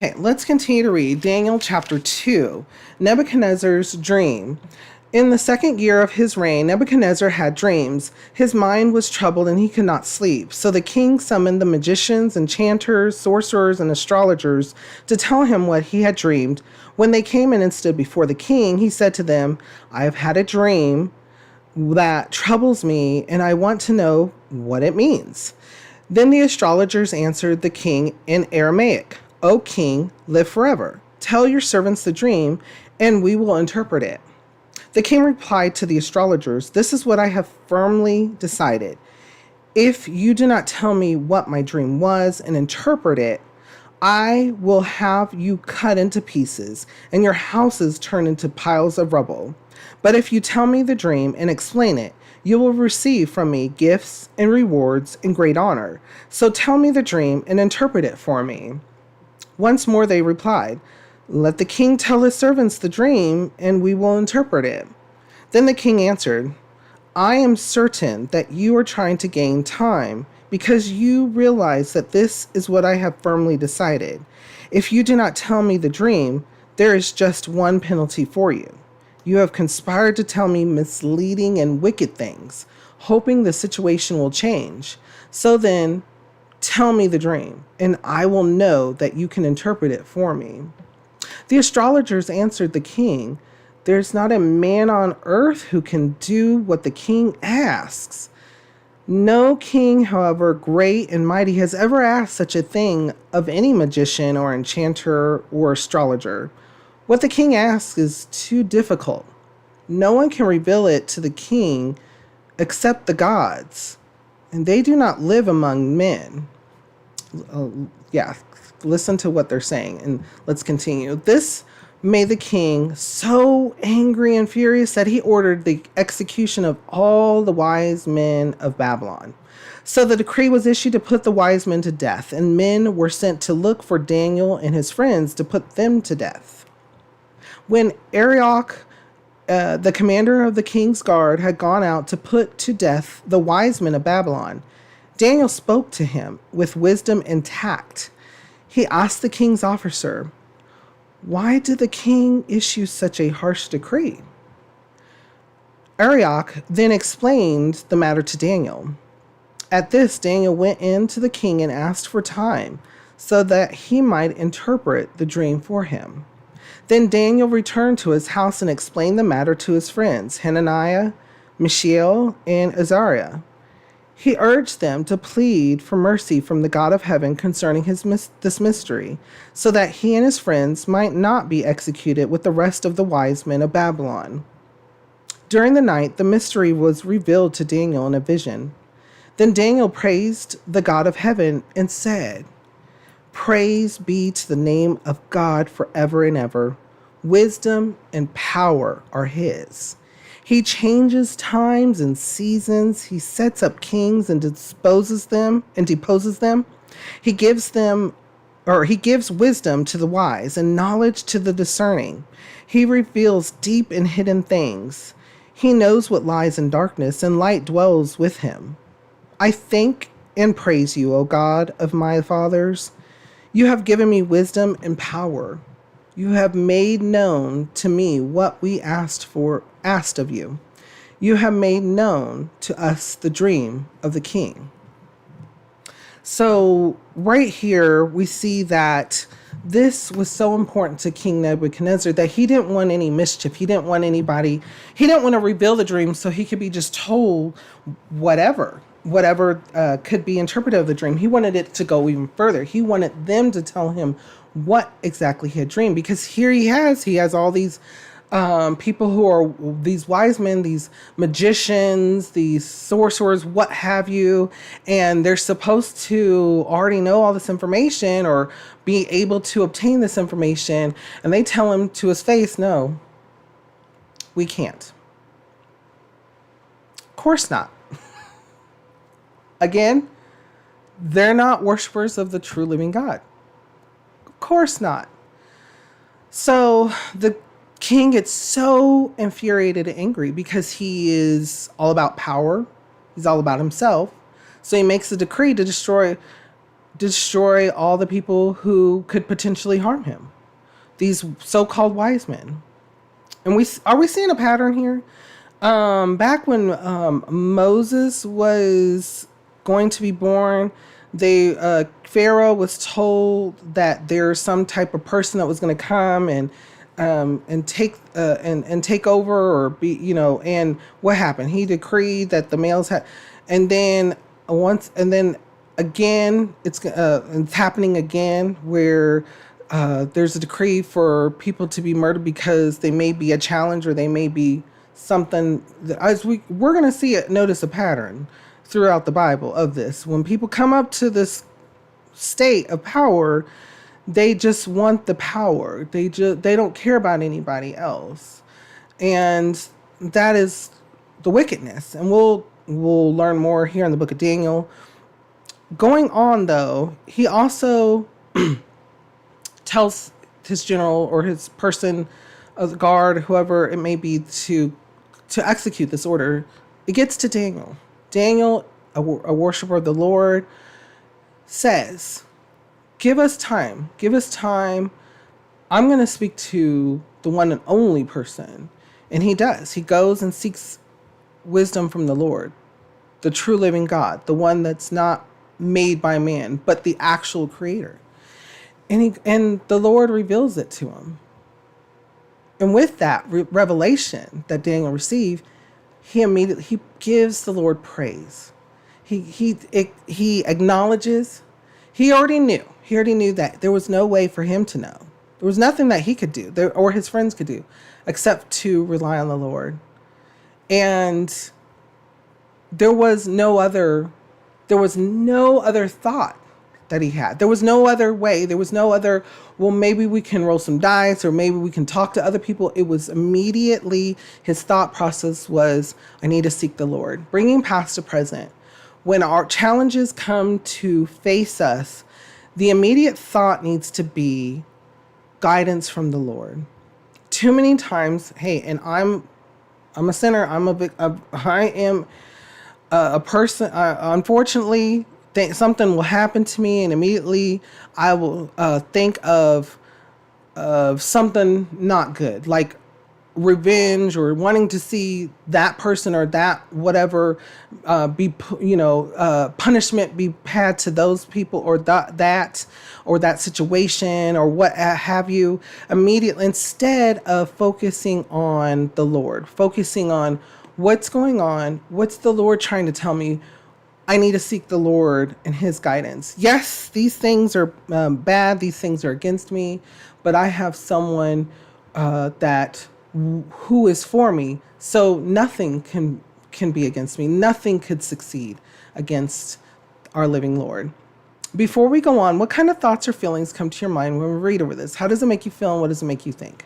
Okay, let's continue to read Daniel chapter 2, Nebuchadnezzar's dream. In the second year of his reign, Nebuchadnezzar had dreams. His mind was troubled and he could not sleep. So the king summoned the magicians, enchanters, sorcerers, and astrologers to tell him what he had dreamed. When they came in and stood before the king, he said to them, I have had a dream that troubles me, and I want to know what it means. Then the astrologers answered the king in Aramaic, O king, live forever. Tell your servants the dream, and we will interpret it. The king replied to the astrologers, This is what I have firmly decided. If you do not tell me what my dream was and interpret it, I will have you cut into pieces and your houses turned into piles of rubble. But if you tell me the dream and explain it, you will receive from me gifts and rewards and great honor. So tell me the dream and interpret it for me. Once more they replied, Let the king tell his servants the dream, and we will interpret it. Then the king answered, I am certain that you are trying to gain time, because you realize that this is what I have firmly decided. If you do not tell me the dream, there is just one penalty for you. You have conspired to tell me misleading and wicked things, hoping the situation will change. So then, tell me the dream, and I will know that you can interpret it for me. The astrologers answered the king, There's not a man on earth who can do what the king asks. No king, however great and mighty, has ever asked such a thing of any magician or enchanter or astrologer. What the king asks is too difficult. No one can reveal it to the king except the gods, and they do not live among men. Listen to what they're saying, and let's continue. This made the king so angry and furious that he ordered the execution of all the wise men of Babylon. So the decree was issued to put the wise men to death, and men were sent to look for Daniel and his friends to put them to death. When Arioch, the commander of the king's guard, had gone out to put to death the wise men of Babylon, Daniel spoke to him with wisdom and tact. He asked the king's officer, Why did the king issue such a harsh decree? Arioch then explained the matter to Daniel. At this, Daniel went in to the king and asked for time so that he might interpret the dream for him. Then Daniel returned to his house and explained the matter to his friends, Hananiah, Mishael, and Azariah. He urged them to plead for mercy from the God of heaven concerning this mystery, so that he and his friends might not be executed with the rest of the wise men of Babylon. During the night, the mystery was revealed to Daniel in a vision. Then Daniel praised the God of heaven and said, Praise be to the name of God forever and ever. Wisdom and power are his. He changes times and seasons. He sets up kings and deposes them. He gives wisdom to the wise and knowledge to the discerning. He reveals deep and hidden things. He knows what lies in darkness, and light dwells with him. I thank and praise you, O God of my fathers. You have given me wisdom and power. You have made known to me what we asked of you. You have made known to us the dream of the king. So right here we see that this was so important to King Nebuchadnezzar that he didn't want any mischief. He didn't want to reveal the dream so he could be just told whatever could be interpreted of the dream. He wanted it to go even further. He wanted them to tell him what exactly he had dreamed, because here he has all these people who are these wise men, these magicians, these sorcerers, what have you, and they're supposed to already know all this information or be able to obtain this information, and they tell him to his face, no, we can't. Of course not. Again, they're not worshipers of the true living God. Of course not. So the king gets so infuriated and angry because he is all about power. He's all about himself. So he makes a decree to destroy destroy all the people who could potentially harm him. These so-called wise men. And we seeing a pattern here? Back when Moses was going to be born, Pharaoh was told that there's some type of person that was going to come and take over, or be, and what happened? He decreed that the males had, and then again, it's happening again, where there's a decree for people to be murdered because they may be a challenge, or they may be something that, as we're going to notice a pattern throughout the Bible of this. When people come up to this state of power, they just want the power. They don't care about anybody else. And that is the wickedness. And we'll learn more here in the book of Daniel. Going on, though, he also tells his general, or his person of the guard, whoever it may be, to execute this order. It gets to Daniel. Daniel, a worshiper of the Lord, says, give us time. Give us time. I'm going to speak to the one and only person. And he does. He goes and seeks wisdom from the Lord, the true living God, the one that's not made by man, but the actual creator. And the Lord reveals it to him. And with that revelation that Daniel received, he gives the Lord praise. He acknowledges. He already knew that there was no way for him to know. There was nothing that he could do, or his friends could do, except to rely on the Lord. And there was no other thought that he had. There was no other way. There was no other, well, maybe we can roll some dice, or maybe we can talk to other people. It was immediately, his thought process was, I need to seek the Lord. Bringing past to present. When our challenges come to face us, the immediate thought needs to be guidance from the Lord. Too many times, hey, and I'm a sinner. I am a person. Unfortunately, something will happen to me, and immediately I will think of something not good, like revenge, or wanting to see that person or that whatever punishment be had to those people, or that situation, or what have you, immediately, instead of focusing on the Lord, focusing on what's going on, what's the Lord trying to tell me. I need to seek the Lord and his guidance. Yes, these things are bad. These things are against me, but I have someone who is for me. So nothing can be against me. Nothing could succeed against our living Lord. Before we go on, what kind of thoughts or feelings come to your mind when we read over this? How does it make you feel, and what does it make you think?